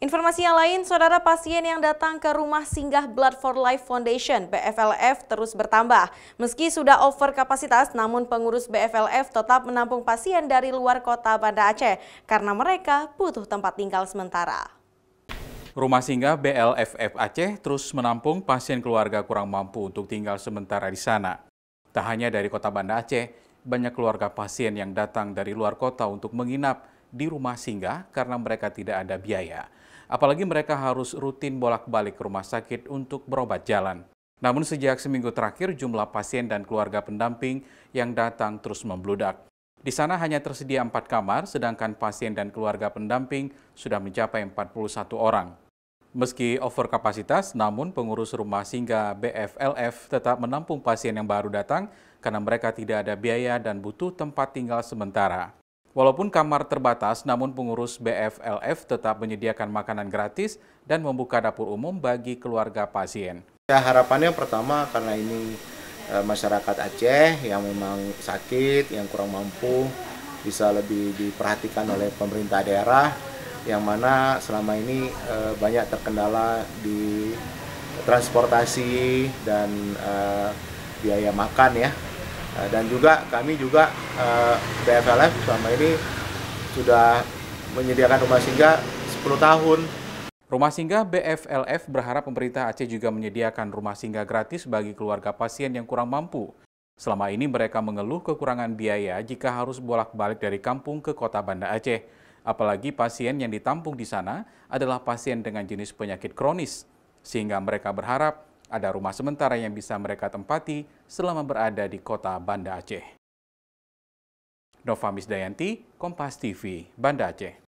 Informasi yang lain, saudara, pasien yang datang ke rumah singgah Blood for Life Foundation (BFLF) terus bertambah. Meski sudah over kapasitas, namun pengurus BFLF tetap menampung pasien dari luar kota Banda Aceh karena mereka butuh tempat tinggal sementara. Rumah singgah BLFF Aceh terus menampung pasien keluarga kurang mampu untuk tinggal sementara di sana. Tak hanya dari kota Banda Aceh, banyak keluarga pasien yang datang dari luar kota untuk menginap di rumah singgah karena mereka tidak ada biaya. Apalagi mereka harus rutin bolak-balik ke rumah sakit untuk berobat jalan. Namun sejak seminggu terakhir, jumlah pasien dan keluarga pendamping yang datang terus membludak. Di sana hanya tersedia 4 kamar, sedangkan pasien dan keluarga pendamping sudah mencapai 41 orang. Meski over kapasitas, namun pengurus rumah singgah BFLF tetap menampung pasien yang baru datang karena mereka tidak ada biaya dan butuh tempat tinggal sementara. Walaupun kamar terbatas, namun pengurus BFLF tetap menyediakan makanan gratis dan membuka dapur umum bagi keluarga pasien. Ya, harapannya pertama karena ini masyarakat Aceh yang memang sakit, yang kurang mampu, bisa lebih diperhatikan oleh pemerintah daerah, yang mana selama ini banyak terkendala di transportasi dan biaya makan ya. Dan juga kami juga BFLF selama ini sudah menyediakan rumah singgah 10 tahun. Rumah singgah BFLF berharap pemerintah Aceh juga menyediakan rumah singgah gratis bagi keluarga pasien yang kurang mampu. Selama ini mereka mengeluh kekurangan biaya jika harus bolak-balik dari kampung ke kota Banda Aceh. Apalagi pasien yang ditampung di sana adalah pasien dengan jenis penyakit kronis, sehingga mereka berharap ada rumah sementara yang bisa mereka tempati selama berada di kota Banda Aceh. Nova Misdayanti, Kompas TV, Banda Aceh.